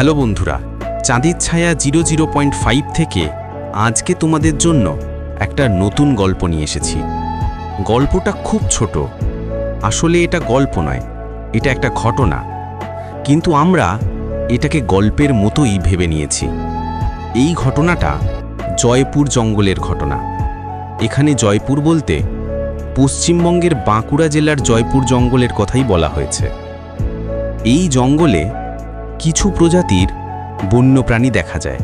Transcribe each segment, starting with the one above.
Hello বন্ধুরা, চাঁদের ছায়া 00.5 থেকে আজকে তোমাদের জন্য একটা নতুন গল্প নিয়ে এসেছি। গল্পটা খুব ছোট, আসলে এটা গল্প নয়, এটা একটা ঘটনা, কিন্তু আমরা এটাকে গল্পের মতোই ভেবে নিয়েছি। এই ঘটনাটা জয়পুর জঙ্গলের ঘটনা। এখানে জয়পুর বলতে পশ্চিমবঙ্গের বাঁকুড়া জেলার জয়পুর জঙ্গলের কথাই বলা হয়েছে। এই জঙ্গলে কিছু প্রজাতির বন্যপ্রাণী দেখা যায়,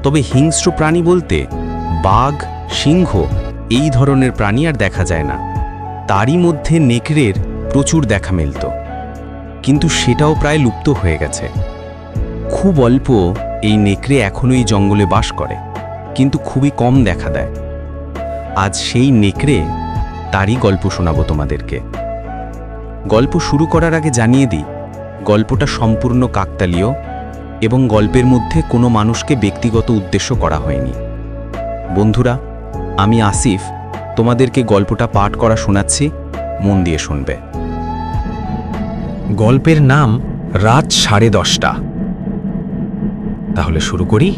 তবে হিংস্র প্রাণী বলতে বাঘ, সিংহ এই ধরনের প্রাণী আর দেখা যায় না। তারই মধ্যে নেকড়ের প্রচুর দেখা মিলত, কিন্তু সেটাও প্রায় লুপ্ত হয়ে গেছে। খুব অল্প এই নেকড়ে এখনও এই জঙ্গলে বাস করে, কিন্তু খুবই কম দেখা দেয়। আজ সেই নেকড়ে, তারই গল্প শোনাবো তোমাদেরকে। গল্প শুরু করার আগে জানিয়ে দিই, গল্পটা সম্পূর্ণ কাকতালীয় এবং গল্পের মধ্যে কোনো মানুষকে ব্যক্তিগত উদ্দেশ্য করা হয়নি। বন্ধুরা, আমি আসিফ তোমাদেরকে গল্পটা পাঠ করা শোনাচ্ছি, মন দিয়ে শুনবে। গল্পের নাম রাত 10:30। তাহলে শুরু করি।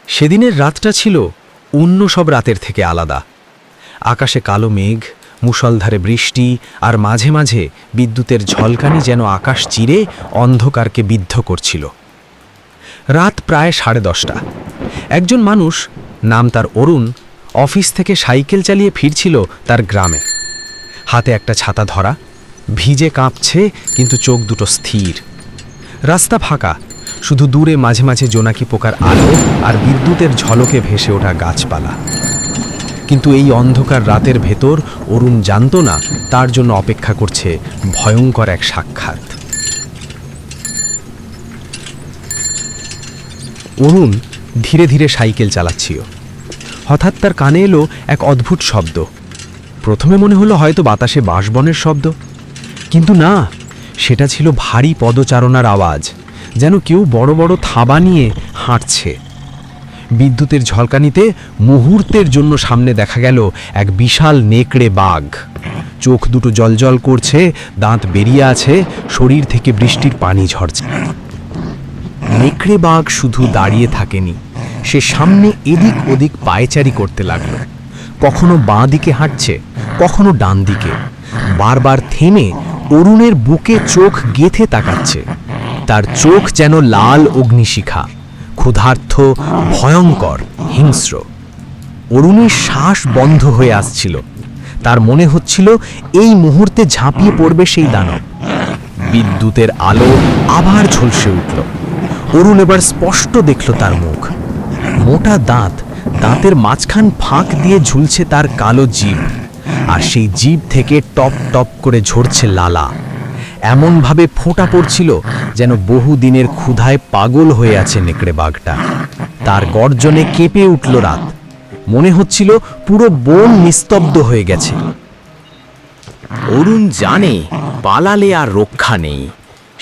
সেদিনের রাতটা ছিল অন্য সব রাতের থেকে আলাদা। আকাশে কালো মেঘ, মুষলধারে বৃষ্টি আর মাঝে মাঝে বিদ্যুতের ঝলকানি যেন আকাশ চিরে অন্ধকারকে বিদ্ধ করছিল। রাত প্রায় 10:30। একজন মানুষ, নাম তার অরুণ, অফিস থেকে সাইকেল চালিয়ে ফিরছিল তার গ্রামে। হাতে একটা ছাতা ধরা, ভিজে কাঁপছে, কিন্তু চোখ দুটো স্থির। রাস্তা ফাঁকা, শুধু দূরে মাঝে মাঝে জোনাকি পোকার আলো আর বিদ্যুতের ঝলকে ভেসে ওঠা গাছপালা। কিন্তু এই অন্ধকার রাতের ভেতর অরুণ জানত না তার জন্য অপেক্ষা করছে ভয়ঙ্কর এক সাক্ষাৎ। অরুণ ধীরে ধীরে সাইকেল চালাচ্ছিল। হঠাৎ তার কানে এলো এক অদ্ভুত শব্দ। প্রথমে মনে হলো হয়তো বাতাসে বাঁশবনের শব্দ, কিন্তু না, সেটা ছিল ভারী পদচারণার আওয়াজ, যেন কেউ বড় বড় থাবা নিয়ে হাঁটছে। বিদ্যুতের ঝলকানিতে মুহূর্তের জন্য সামনে দেখা গেল এক বিশাল নেকড়ে বাঘ। চোখ দুটো জলজল করছে, দাঁত বেরিয়ে আছে, শরীর থেকে বৃষ্টির পানি ঝরছে। নেকড়ে বাঘ শুধু দাঁড়িয়ে থাকেনি, সে সামনে এদিক ওদিক পায়চারি করতে লাগলো। কখনো বাঁ দিকে হাঁটছে, কখনো ডান দিকে, বারবার থেমে অরুণের বুকে চোখ গেঁথে তাকাচ্ছে। তার চোখ যেন লাল অগ্নিশিখা, ক্ষুধার্ত, ভয়ঙ্কর, হিংস্র। অরুণের শ্বাস বন্ধ হয়ে আসছিল। তার মনে হচ্ছিল এই মুহূর্তে ঝাঁপিয়ে পড়বে সেই দানব। বিদ্যুতের আলো আবার ঝলসে উঠল। অরুণ এবার স্পষ্ট দেখল তার মুখ। মোটা দাঁত, দাঁতের মাঝখান ফাঁক দিয়ে ঝুলছে তার কালো জিভ, আর সেই জিভ থেকে টপ টপ করে ঝরছে লালা। এমনভাবে ফোঁটা পড়ছিল যেন বহুদিনের ক্ষুধায় পাগল হয়ে আছে নেকড়ে বাঘটা। তার গর্জনে কেঁপে উঠল রাত। মনে হচ্ছিল পুরো বন নিস্তব্ধ হয়ে গেছে। অরুণ জানে পালালে আর রক্ষা নেই।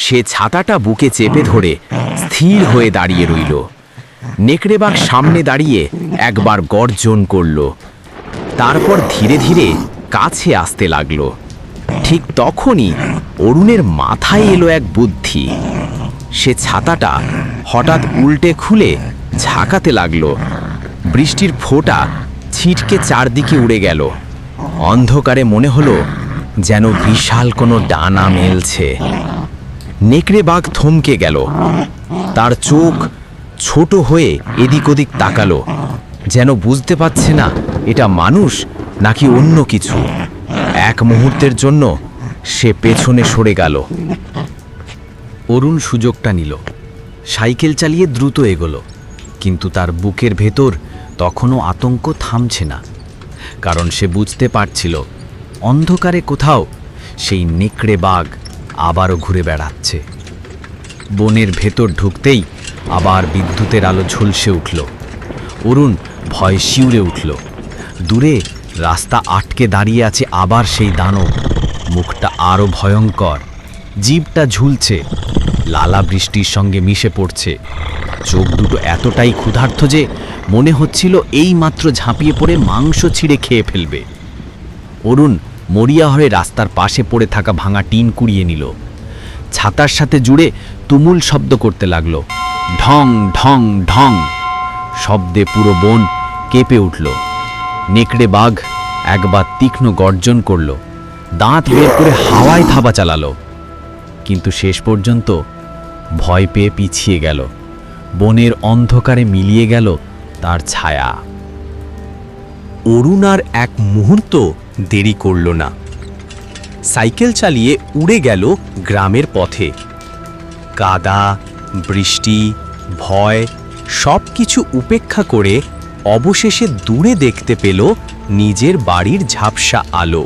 সে ছাতাটা বুকে চেপে ধরে স্থির হয়ে দাঁড়িয়ে রইল। নেকড়ে বাঘ সামনে দাঁড়িয়ে একবার গর্জন করল, তারপর ধীরে ধীরে কাছে আসতে লাগলো। ঠিক তখনই অরুণের মাথায় এলো এক বুদ্ধি। সে ছাতাটা হঠাৎ উল্টে খুলে ঝাঁকাতে লাগলো। বৃষ্টির ফোঁটা ছিটকে চারদিকে উড়ে গেল। অন্ধকারে মনে হলো যেন বিশাল কোনো ডানা মেলছে। নেকড়ে বাঘ থমকে গেল। তার চোখ ছোট হয়ে এদিক ওদিক তাকালো, যেন বুঝতে পারছে না এটা মানুষ নাকি অন্য কিছু। এক মুহূর্তের জন্য সে পেছনে সরে গেল। অরুণ সুযোগটা নিল, সাইকেল চালিয়ে দ্রুত এগোলো, কিন্তু তার বুকের ভেতর তখনও আতঙ্ক থামছে না, কারণ সে বুঝতে পারছিল অন্ধকারে কোথাও সেই নেকড়ে বাঘ আবারও ঘুরে বেড়াচ্ছে। বনের ভেতর ঢুকতেই আবার বিদ্যুতের আলো ঝলসে উঠল। অরুণ ভয় শিউরে উঠল। দূরে রাস্তা আটকে দাঁড়িয়ে আছে আবার সেই দানব। মুখটা আরও ভয়ঙ্কর, জিভটা ঝুলছে, লালা বৃষ্টির সঙ্গে মিশে পড়ছে। চোখ দুটো এতটাই ক্ষুধার্ত যে মনে হচ্ছিল এই মাত্র ঝাঁপিয়ে পড়ে মাংস ছিঁড়ে খেয়ে ফেলবে। অরুণ মরিয়া হয়ে রাস্তার পাশে পড়ে থাকা ভাঙা টিন কুড়িয়ে নিল। ছাতার সাথে জুড়ে তুমুল শব্দ করতে লাগলো, ঢং ঢং ঢং। শব্দে পুরো বন কেঁপে উঠল। নেকড়ে বাঘ একবার তীক্ষ্ণ গর্জন করল, দাঁত বের করে হাওয়ায় থাবা চালালো, কিন্তু শেষ পর্যন্ত ভয় পেয়ে পিছিয়ে গেল। বনের অন্ধকারে মিলিয়ে গেল তার ছায়া। অরুণ আর এক মুহূর্ত দেরি করল না। সাইকেল চালিয়ে উড়ে গেল গ্রামের পথে। কাদা, বৃষ্টি, ভয় সব কিছু উপেক্ষা করে অবশেষে দূরে দেখতে পেল নিজের বাড়ির ঝাপসা আলো।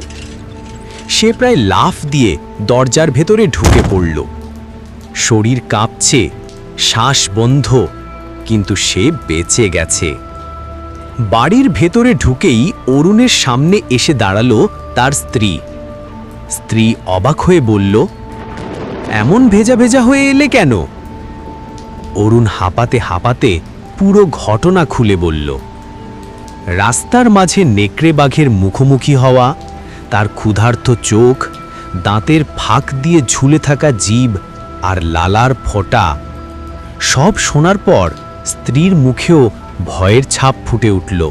সে প্রায় লাফ দিয়ে দরজার ভেতরে ঢুকে পড়ল। শরীর কাঁপছে, শ্বাস বন্ধ, কিন্তু সে বেঁচে গেছে। বাড়ির ভেতরে ঢুকেই অরুণের সামনে এসে দাঁড়ালো তার স্ত্রী। স্ত্রী অবাক হয়ে বলল, এমন ভেজা ভেজা হয়ে এলে কেন? অরুণ হাঁপাতে হাঁপাতে পুরো ঘটনা খুলে বলল। রাস্তার মাঝে নেকড়ে বাঘের মুখোমুখি হওয়া, তার ক্ষুধার্ত চোখ, দাঁতের ফাঁক দিয়ে ঝুলে থাকা জিভ আর লালার ফোঁটা সব শোনার পর স্ত্রীর মুখেও ভয়ের ছাপ ফুটে উঠল।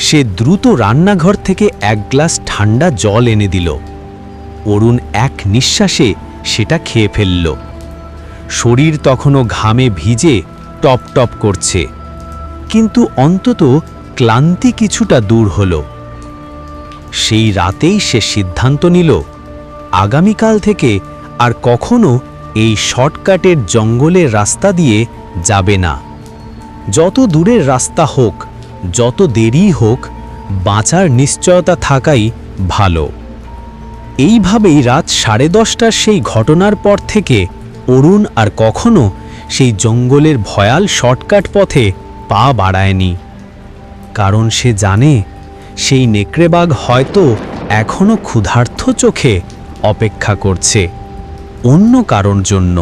সে দ্রুত রান্নাঘর থেকে এক গ্লাস ঠান্ডা জল এনে দিল। অরুণ এক নিঃশ্বাসে সেটা খেয়ে ফেলল। শরীর তখনও ঘামে ভিজে টপ টপ করছে, কিন্তু অন্তত ক্লান্তি কিছুটা দূর হল। সেই রাতেই সে সিদ্ধান্ত নিল, আগামীকাল থেকে আর কখনো এই শর্টকাটের জঙ্গলের রাস্তা দিয়ে যাবে না। যত দূরের রাস্তা হোক, যত দেরি হোক, বাঁচার নিশ্চয়তা থাকাই ভালো। এইভাবেই রাত 10:30টার সেই ঘটনার পর থেকে অরুণ আর কখনো সেই জঙ্গলের ভয়াল শর্টকাট পথে পা বাড়ায়নি। কারণ সে জানে সেই নেকড়েবাঘ হয়তো এখনো ক্ষুধার্ত চোখে অপেক্ষা করছে অন্য কারণ জন্য।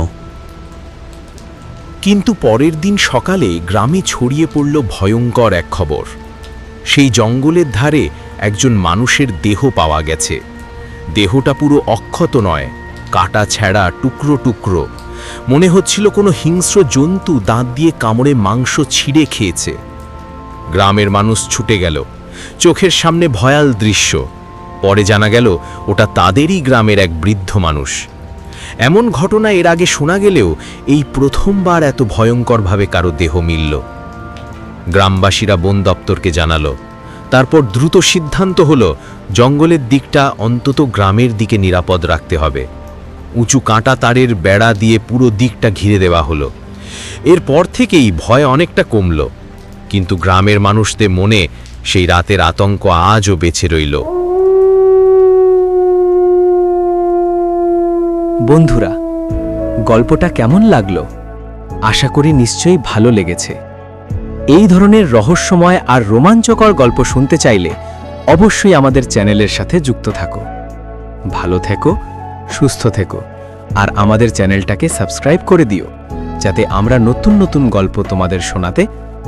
কিন্তু পরের দিন সকালে গ্রামে ছড়িয়ে পড়ল ভয়ঙ্কর এক খবর। সেই জঙ্গলের ধারে একজন মানুষের দেহ পাওয়া গেছে। দেহটা পুরো অক্ষত নয়, কাটা ছেঁড়া, টুকরো টুকরো। মনে হচ্ছিল কোনো হিংস্র জন্তু দাঁত দিয়ে কামড়ে মাংস ছিঁড়ে খেয়েছে। গ্রামের মানুষ ছুটে গেল, চোখের সামনে ভয়াল দৃশ্য। পরে জানা গেল ওটা তাদেরই গ্রামের এক বৃদ্ধ মানুষ। এমন ঘটনা এর আগে শোনা গেলেও এই প্রথমবার এত ভয়ঙ্করভাবে কারো দেহ মিলল। গ্রামবাসীরা বন দপ্তরকে জানালো। তারপর দ্রুত সিদ্ধান্ত হলো জঙ্গলের দিকটা অন্তত গ্রামের দিকে নিরাপদ রাখতে হবে। উঁচু কাঁটা তারের বেড়া দিয়ে পুরো দিকটা ঘিরে দেওয়া হলো। এরপর থেকেই ভয় অনেকটা কমল, কিন্তু গ্রামের মানুষদের মনে সেই রাতের আতঙ্ক আজও বেঁচে রইল। বন্ধুরা, গল্পটা কেমন লাগলো? আশা করি নিশ্চয়ই ভালো লেগেছে। এই ধরনের রহস্যময় আর রোমাঞ্চকর গল্প শুনতে চাইলে অবশ্যই আমাদের চ্যানেলের সাথে যুক্ত থাকো। ভালো থেকো, সুস্থ থেকো, আর আমাদের চ্যানেলটাকে সাবস্ক্রাইব করে দিও, যাতে আমরা নতুন নতুন গল্প তোমাদের শোনাতে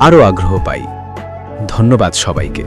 আরও আগ্রহ পাই। ধন্যবাদ সবাইকে।